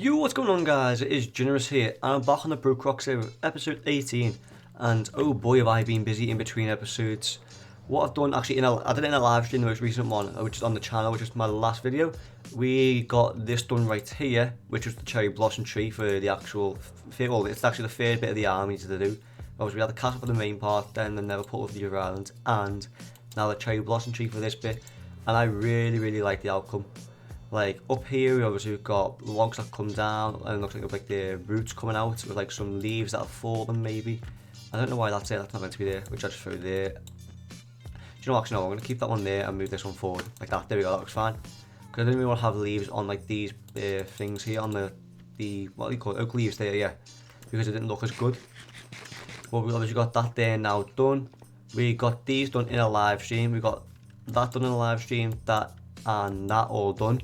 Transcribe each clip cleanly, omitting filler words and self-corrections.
Yo, what's going on guys? It is Generous here, and I'm back on the BrokeRock server, episode 18, and oh boy have I been busy in between episodes. What I've done, actually, I did it in a live stream, the most recent one, which is on the channel, which is my last video. We got this done right here, which was the cherry blossom tree for the actual, well, it's actually the third bit of the army to do. Obviously we had the castle for the main part, then the Neverport of the other island, and now the cherry blossom tree for this bit, and I really like the outcome. Like up here, obviously we've got logs that come down, and it looks like the roots coming out with like some leaves that have fallen maybe. I don't know why that's there. That's not meant to be there, which I just threw there. Do you know, actually no, I'm gonna keep that one there and move this one forward like that. There we go. That looks fine. Because I didn't really want to have leaves on like these things here on the what do you call it, oak leaves there, yeah, because it didn't look as good. But we obviously got that there now done. We got these done in a live stream. We got that done in a live stream. That and that all done,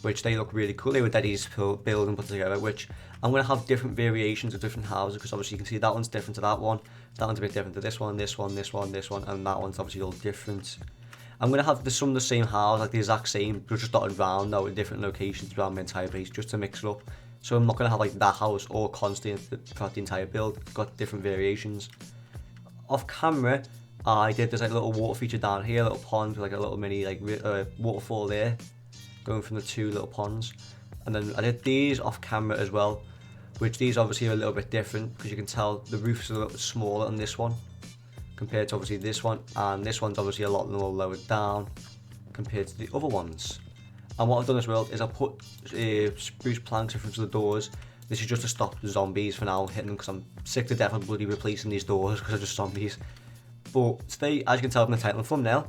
which they look really cool. They were dead easy to build and put together, which I'm going to have different variations of different houses, because obviously you can see that one's different to that one, that one's a bit different to this one, this one, this one, this one, and that one's obviously all different. I'm going to have some of the same house, like the exact same, but just dotted around now in different locations around my entire base, just to mix it up. So I'm not going to have like that house all constant throughout the entire build. It's got different variations. Off camera, I did this like little water feature down here, a little pond with like a little mini like waterfall there, going from the two little ponds. And then I did these off camera as well, which these obviously are a little bit different, because you can tell the roof's a little bit smaller on this one compared to obviously this one, and this one's obviously a lot more lower down compared to the other ones. And what I've done as well is I put spruce planks in front of the doors. This is just to stop the zombies for now hitting them, because I'm sick to death of bloody replacing these doors because they're just zombies. But today, as you can tell from the title and thumbnail,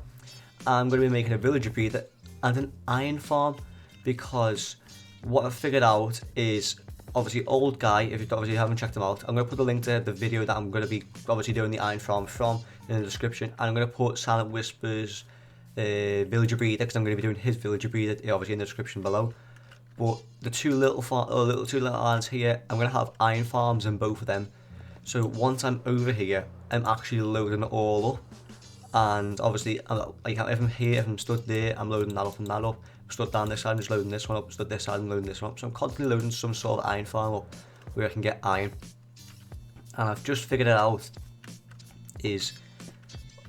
I'm going to be making a villager breeder and an iron farm, because what I've figured out is, obviously old guy, if you obviously haven't checked them out, I'm going to put the link to the video that I'm going to be obviously doing the iron farm from in the description, and I'm going to put Silent Whispers villager breeder, because I'm going to be doing his villager breeder obviously in the description below. But the two little islands here, I'm going to have iron farms in both of them. So once I'm over here, I'm actually loading it all up, and obviously like if I'm here, if I'm stood there, I'm loading that up and that up. I'm stood down this side, I'm just loading this one up. Stood this side, I'm loading this one up. So I'm constantly loading some sort of iron farm up where I can get iron. And I've just figured it out is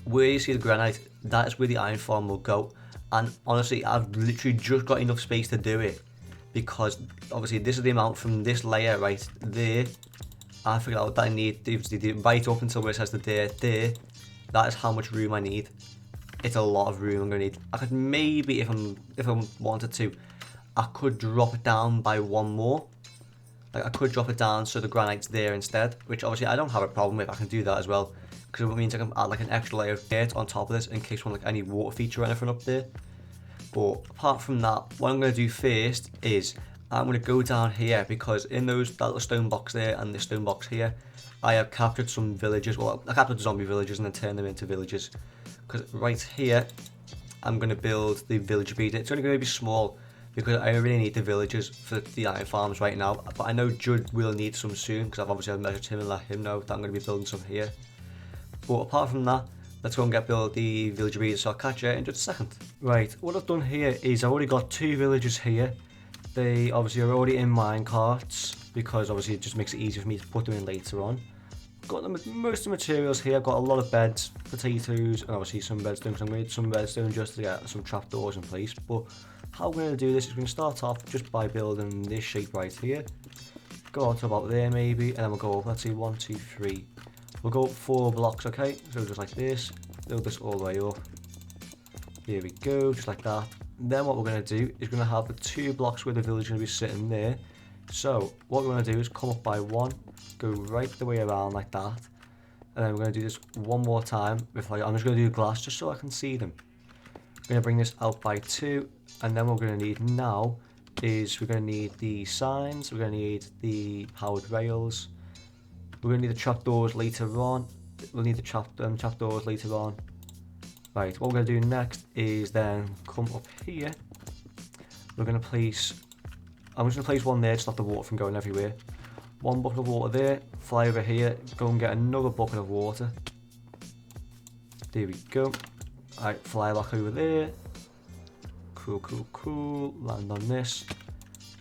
where you see the granite, that is where the iron farm will go. And honestly, I've literally just got enough space to do it, because obviously this is the amount from this layer right there. I figured out that I need right up until where it says the there. That is how much room I need. It's a lot of room I'm gonna need. I could maybe, if I wanted to, I could drop it down by one more. Like I could drop it down so the granite's there instead, which obviously I don't have a problem with. I can do that as well, because it means I can add like an extra layer of dirt on top of this in case like any water feature or anything up there. But apart from that, what I'm gonna do first is I'm going to go down here, because in that little stone box there and this stone box here, I have captured some villagers. Well, I captured zombie villagers and then turned them into villagers. Because right here, I'm going to build the villager breeder. It's only going to be small, because I really need the villagers for the iron farms right now. But I know Judd will need some soon, because I've obviously measured him and let him know that I'm going to be building some here. But apart from that, let's go and build the villager breeder, so I'll catch you in just a second. Right, what I've done here is I've already got two villagers here. They obviously are already in mine carts, because obviously it just makes it easier for me to put them in later on. Got them with most of the materials here. I've got a lot of beds, potatoes, and obviously some redstone, because I'm going to need some redstone just to get some trapdoors in place. But how we're going to do this is we're going to start off just by building this shape right here. Go out to about there maybe, and then we'll go up, let's see, 1, 2, 3. We'll go up 4 blocks, okay? So just like this, build this all the way up. Here we go, just like that. Then what we're going to do is we're going to have the 2 blocks where the village is going to be sitting there. So what we're going to do is come up by 1, go right the way around like that, and then we're going to do this one more time with like, I'm just going to do glass just so I can see them. We're going to bring this out by 2, and then what we're going to need now is we're going to need the signs, we're going to need the powered rails, we're going to need the trapdoors later on. We'll need the trapdoors later on. Right, what we're going to do next is then come up here. We're going to place, I'm just going to place one there to stop the water from going everywhere. One bucket of water there, fly over here, go and get another bucket of water. There we go. Alright, fly back over there. Cool. Land on this.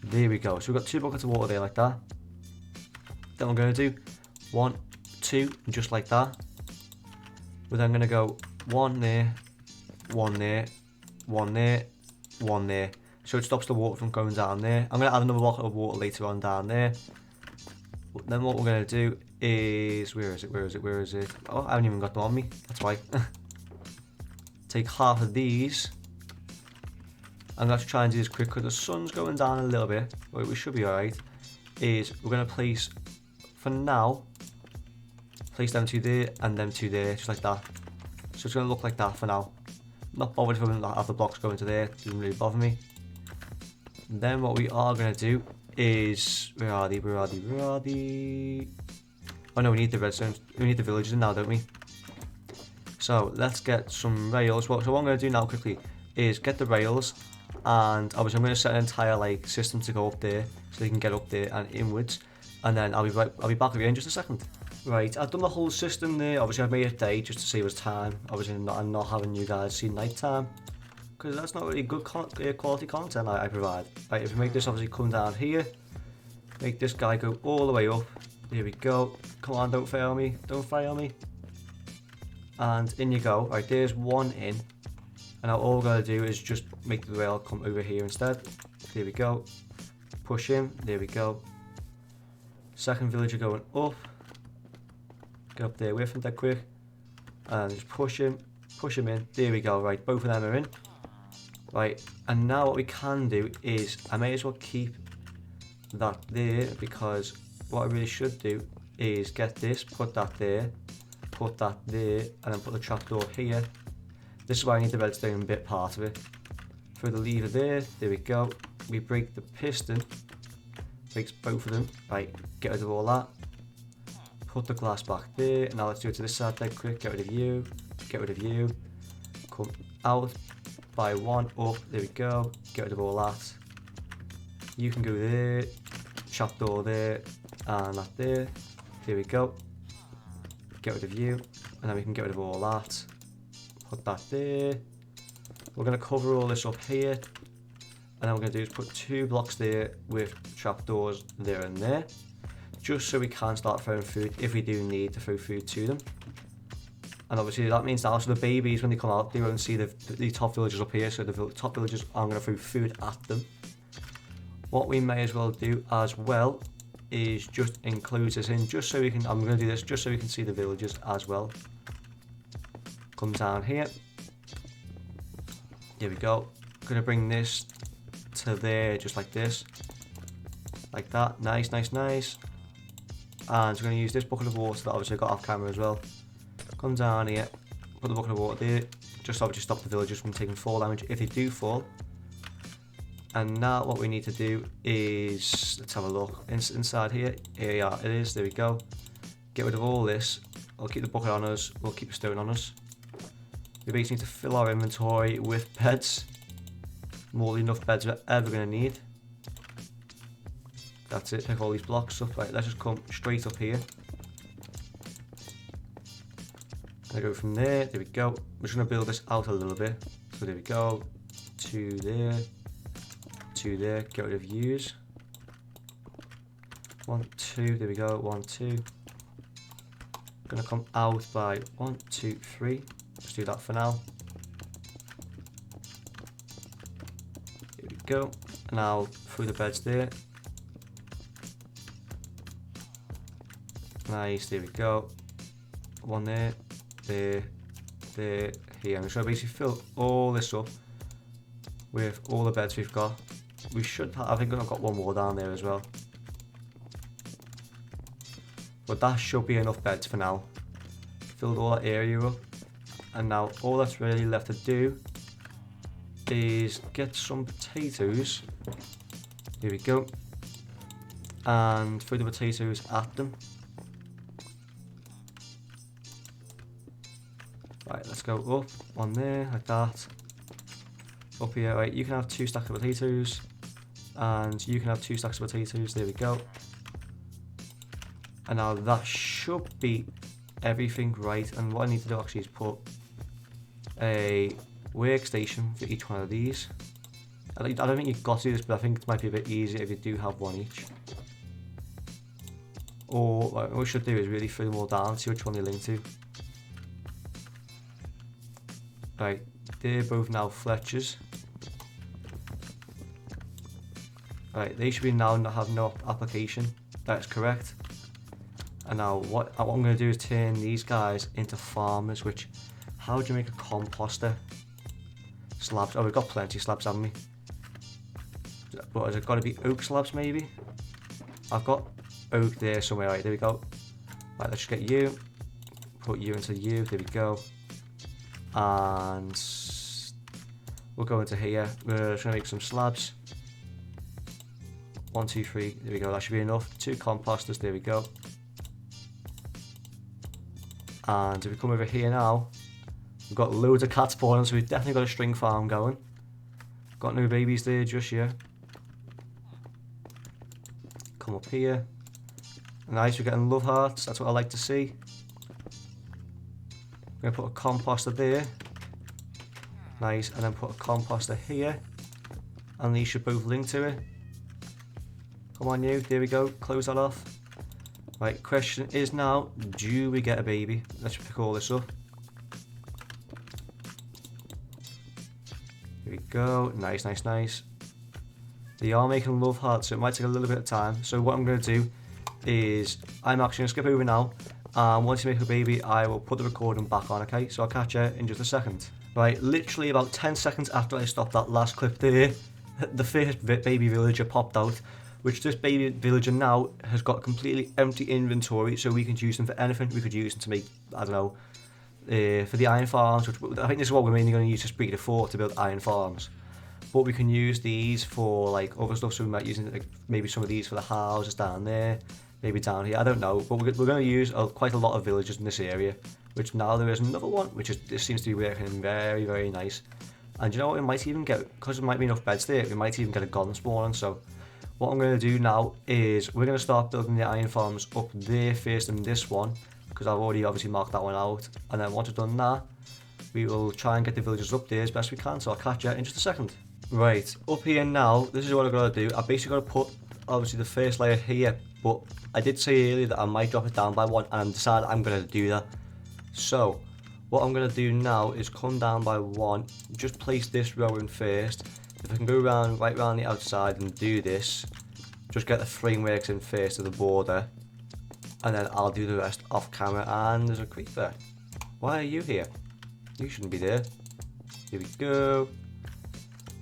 There we go. So we've got 2 buckets of water there like that. Then we're going to do 1, 2, just like that. We're then going to go 1 there, 1 there, 1 there, 1 there. So it stops the water from going down there. I'm going to add another bucket of water later on down there. Then what we're going to do is, where is it? Oh, I haven't even got them on me. That's why. Take half of these. I'm going to try and do this quick because the sun's going down a little bit, but we should be alright. Is we're going to place, for now, place them 2 there and them 2 there, just like that. So it's going to look like that for now. Not bothered if I'm going to have the blocks go into there, doesn't really bother me. And then what we are going to do is, where are they? Oh no, we need the redstone, we need the villagers in now, don't we? So let's get some rails. So what I'm going to do now quickly is get the rails, and obviously I'm going to set an entire like system to go up there so they can get up there and inwards, and then I'll be back with you in just a second. Right, I've done the whole system there. Obviously I've made it day just to save us time. Obviously I'm not having you guys see night time, because that's not really good quality content I provide. Right, if we make this obviously come down here, make this guy go all the way up. There we go. Come on, don't fail me. Don't fail me. And in you go. Right, there's 1 in. And now all we're going to do is just make the rail come over here instead. There we go. Push him. There we go. Second villager going up. Get up there with him that quick. And just push him in. There we go. Right, both of them are in. Right, and now what we can do is, I may as well keep that there, because what I really should do is get this, put that there, put that there, and then put the trapdoor here. This is why I need the redstone bit part of it. Throw the lever there, there we go. We break the piston, breaks both of them. Right, get rid of all that. Put the glass back there, and now let's do it to this side dead quick. Get rid of you, get rid of you. Come out by 1 up, there we go. Get rid of all that. You can go there, trapdoor there, and that there. There we go. Get rid of you, and then we can get rid of all that. Put that there. We're going to cover all this up here, and then we're going to do is put 2 blocks there with trapdoors there and there, just so we can start throwing food if we do need to throw food to them. And obviously that means now, so the babies, when they come out, they won't see the top villagers up here, so the top villagers aren't going to throw food at them. What we may as well do as well is just include this in, just so we can, I'm going to do this just so we can see the villagers as well. Come down here. Here we go. I'm going to bring this to there, just like this. Like that. Nice, nice, nice. And we're going to use this bucket of water that obviously I got off camera as well. Come down here, put the bucket of water there, just obviously stop the villagers from taking fall damage if they do fall. And now what we need to do is, let's have a look, inside here, it is, there we go. Get rid of all this, we'll keep the bucket on us, we'll keep the stone on us. We basically need to fill our inventory with beds, more than enough beds we're ever going to need. That's it, pick all these blocks up. Right, let's just come straight up here. I go from there, we go. We're just going to build this out a little bit. So there we go, 2 there, 2 there, get rid of U's. 1, 2, there we go, 1, 2. Going to come out by 1, 2, 3. Just do that for now. There we go. And now through the beds there. Nice, there we go. 1 there. There, here. I'm just going to basically fill all this up with all the beds we've got. We should have, I think I've got 1 more down there as well. But that should be enough beds for now. Filled all that area up. And now all that's really left to do is get some potatoes. Here we go. And throw the potatoes at them. Right, let's go up, 1 there, like that. Up here, right, you can have 2 stacks of potatoes. And you can have 2 stacks of potatoes, there we go. And now that should be everything right. And what I need to do actually is put a workstation for each one of these. I don't think you've got to do this, but I think it might be a bit easier if you do have one each. Or what we should do is really fill them all down, see which one they link to. Right, they're both now Fletchers. Right, they should be now not have no application. That's correct. And now what I'm going to do is turn these guys into farmers, which, how do you make a composter? Slabs, oh we've got plenty of slabs, haven't we? But has it got to be oak slabs maybe? I've got oak there somewhere, right, there we go. Right, let's just get you, put you into you, there we go. And we'll go into here, we're just going to make some slabs. 1, 2, 3, there we go, that should be enough. 2 composters, there we go. And if we come over here now, we've got loads of cats spawning, so we've definitely got a string farm going. Got no babies there just yet. Come up here. Nice, we're getting love hearts, that's what I like to see. I'm going to put a composter there. Nice, and then put a composter here. And these should both link to it. Come on you, there we go, close that off. Right, question is now, do we get a baby? Let's pick all this up. Here we go, nice, nice, nice. They are making love hearts, so it might take a little bit of time. So what I'm going to do is, I'm actually going to skip over now. And once you make a baby, I will put the recording back on, okay? So I'll catch you in just a second. Right, literally about 10 seconds after I stopped that last clip there, the first baby villager popped out. Which this baby villager now has got completely empty inventory, so we can use them for anything. We could use them to make, I don't know, for the iron farms, which I think this is what we're mainly going to use this breeder for, to build iron farms. But we can use these for like other stuff, so we might use like, maybe some of these for the houses down there, maybe down here, I don't know. But we're going to use quite a lot of villagers in this area, which now there is another one, which is, this seems to be working very, very nice. And you know what, we might even get, because there might be enough beds there, we might even get a golem spawning, so what I'm going to do now is we're going to start building the iron farms up there first in this one, because I've already obviously marked that one out. And then once we've done that, we will try and get the villagers up there as best we can, so I'll catch you in just a second. Right, up here now, this is what I've got to do. I've basically got to put obviously the first layer here, but I did say earlier that I might drop it down by 1, and I decided I'm going to do that. So what I'm going to do now is come down by 1, just place this row in first. If I can go around, right around the outside and do this, just get the frameworks in first to the border, and then I'll do the rest off camera. And there's a creeper. Why are you here? You shouldn't be there. Here we go.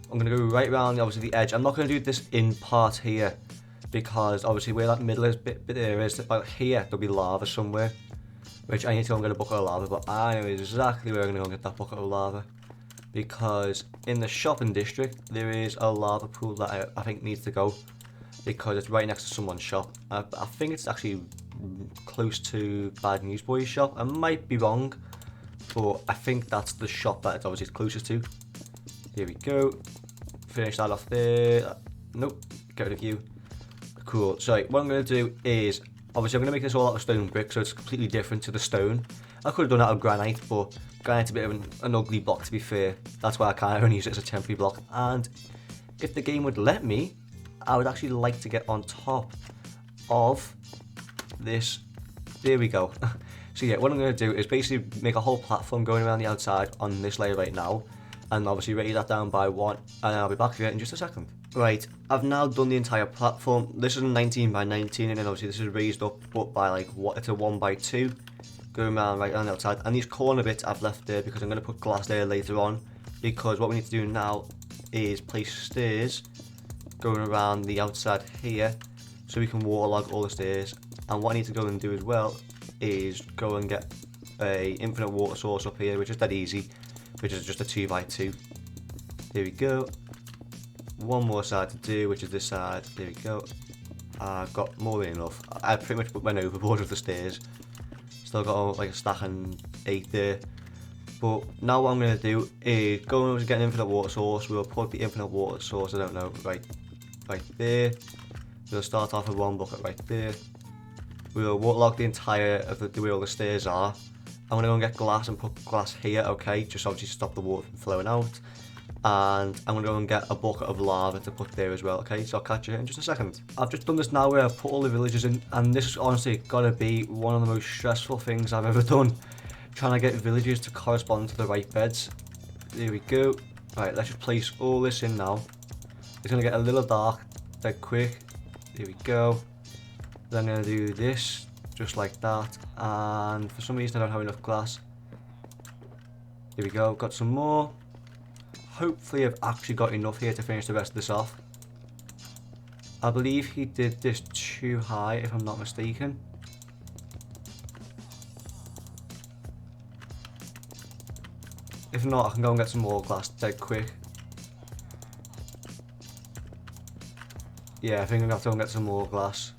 I'm going to go right around obviously the edge. I'm not going to do this in part here, because obviously where that middle is, bit there is, about here there'll be lava somewhere, which I need to go and get a bucket of lava, but I know exactly where I'm going to go and get that bucket of lava. Because in the shopping district there is a lava pool that I think needs to go, because it's right next to someone's shop. I think it's actually close to Badnewzboys' shop. I might be wrong, but I think that's the shop that it's obviously closest to. Here we go. Finish that off there. Nope, get rid of you. Cool. So what I'm going to do is, obviously I'm going to make this all out of stone brick, so it's completely different to the stone. I could have done that out of granite, but granite's a bit of an ugly block, to be fair. That's why I kind of only use it as a temporary block. And if the game would let me, I would actually like to get on top of this. There we go. So yeah, what I'm going to do is basically make a whole platform going around the outside on this layer right now, and obviously raise that down by 1, and I'll be back here in just a second. Right, I've now done the entire platform. This is 19 by 19, and then obviously this is raised up by like what, it's a 1 by 2. Going around right on the outside, and these corner bits I've left there because I'm going to put glass there later on, because what we need to do now is place stairs going around the outside here, so we can waterlog all the stairs. And what I need to go and do as well is go and get a infinite water source up here, which is dead easy, which is just a 2 by 2. There we go. One more side to do, which is this side. There we go. I've got more than enough. I pretty much went overboard with the stairs. Still got like a stack and 8 there. But now what I'm going to do is go and get an infinite water source. We'll put the infinite water source, I don't know, right there. We'll start off with 1 bucket right there. We'll waterlog the entire of the way all the stairs are. I'm going to go and get glass and put glass here, okay, just obviously stop the water from flowing out. and I'm going to go and get a bucket of lava to put there as well, okay? So I'll catch you in just a second. I've just done this now where I've put all the villagers in, and this is honestly got to be one of the most stressful things I've ever done. Trying to get villagers to correspond to the right beds. There we go. Right, let's just place all this in now. It's going to get a little dark dead quick. There we go. Then I'm going to do this, just like that. And for some reason I don't have enough glass. Here we go, got some more. Hopefully I've actually got enough here to finish the rest of this off. I believe he did this too high, if I'm not mistaken. If not, I can go and get some more glass dead quick. Yeah, I think I'm going to have to go and get some more glass.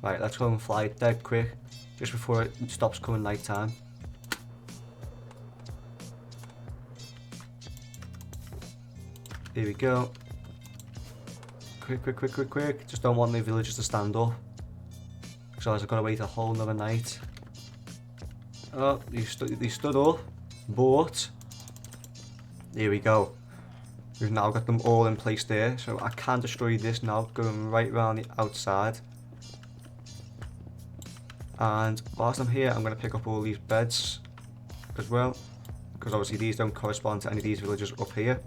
Right, let's go and fly dead quick, just before it stops coming night time. Here we go. Quick, quick, quick, quick, quick. Just don't want the villagers to stand up. So I've got to wait a whole another night. Oh, they stood up. But here we go. We've now got them all in place there. So I can destroy this now, going right around the outside. And whilst I'm here, I'm going to pick up all these beds as well. Because obviously these don't correspond to any of these villagers up here.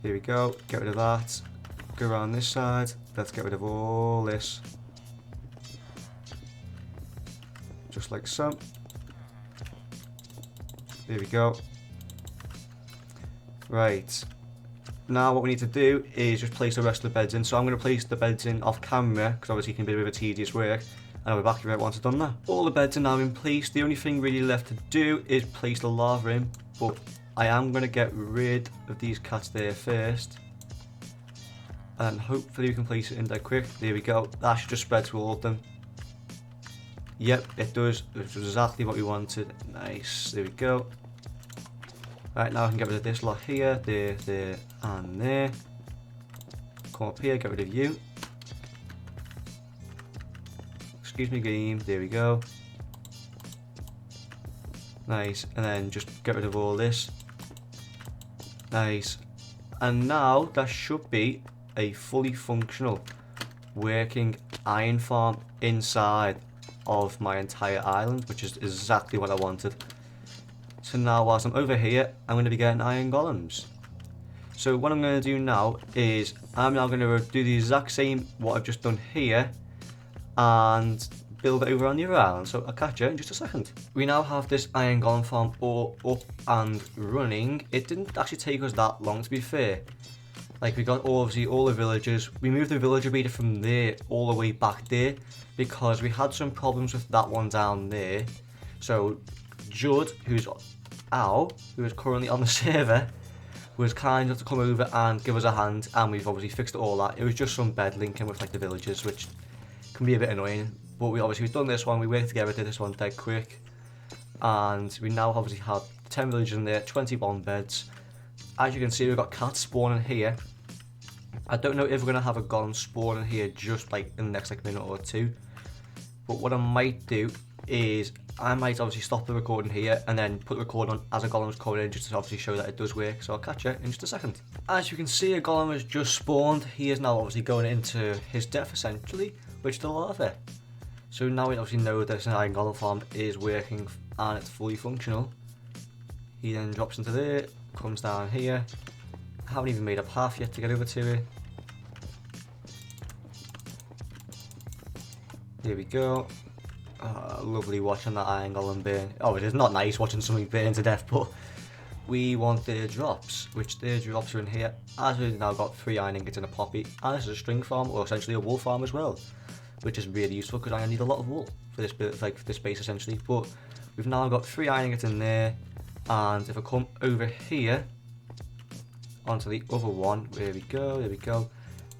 Here we go, get rid of that, go around this side, let's get rid of all this. Just like so. There we go. Right, now what we need to do is just place the rest of the beds in. So I'm going to place the beds in off camera, because obviously it can be a bit of a tedious work. And I'll be back right once I've done that. All the beds are now in place, the only thing really left to do is place the lava in, but I am going to get rid of these cats there first. And hopefully we can place it in there quick. There we go. That should just spread to all of them. Yep, it does. Which was exactly what we wanted. Nice. There we go. Right, now I can get rid of this lot here. There, and there. Come up here, get rid of you. Excuse me, game. There we go. Nice. And then just get rid of all this. Nice. And now that should be a fully functional working iron farm inside of my entire island, which is exactly what I wanted. So now whilst I'm over here, I'm going to be getting iron golems. So what I'm going to do now is I'm now going to do the exact same what I've just done here and build it over on the other island. So I'll catch you in just a second. We now have this iron golem farm all up and running. It didn't actually take us that long, to be fair. Like, we got obviously all the villagers. We moved the villager breeder from there all the way back there because we had some problems with that one down there. So Judd, who's currently on the server, was kind enough to come over and give us a hand, and we've obviously fixed all that. It was just some bed linking with like the villagers, which can be a bit annoying. But we've done this one, we worked together, did this one dead quick. And we now obviously have 10 villagers in there, 21 beds. As you can see, we've got cats spawning here. I don't know if we're going to have a golem spawn in here just like in the next like minute or two. But what I might do is I might obviously stop the recording here and then put the record on as a golem's coming in, just to obviously show that it does work. So I'll catch you in just a second. As you can see, a golem has just spawned. He is now obviously going into his death essentially, which is the lava. So now we obviously know that this iron golem farm is working and it's fully functional. He then drops into there, comes down here. I haven't even made a path yet to get over to it. Here we go. Lovely watching that iron golem burn. Oh, it is not nice watching something burn to death, but we want their drops, which their drops are in here. As we've now got 3 iron ingots in a poppy, and this is a string farm, or essentially a wool farm as well, which is really useful because I need a lot of wool for this bit, like for this base essentially. But we've now got 3 iron ingots in there, and if I come over here onto the other one, there we go,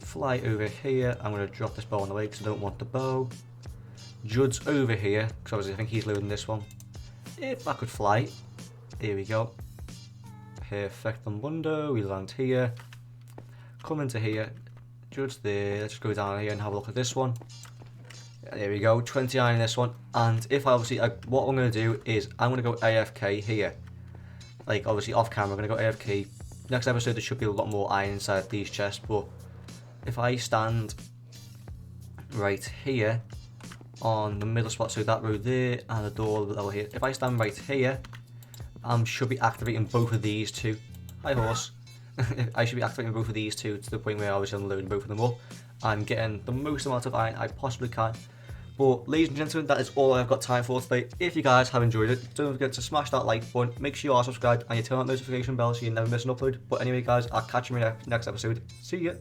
fly over here. I'm going to drop this bow on the way because I don't want the bow. Judd's over here because obviously I think he's loading this one. If I could fly, here we go. Perfect on Mundo, we land here, come into here. Judd's there, let's just go down here and have a look at this one. There we go, 20 iron in this one. And if I obviously, what I'm going to do is I'm going to go AFK here. Like, obviously off camera, I'm going to go AFK. Next episode, there should be a lot more iron inside these chests, but if I stand right here on the middle spot, so that row there and the door level here, if I stand right here, I should be activating both of these two. Hi horse. I should be activating both of these two to the point where obviously I'm loading both of them up and getting the most amount of iron I possibly can. But ladies and gentlemen, that is all I've got time for today. If you guys have enjoyed it, don't forget to smash that like button, make sure you are subscribed and you turn on that notification bell so you never miss an upload. But anyway guys, I'll catch you in the next episode. See ya!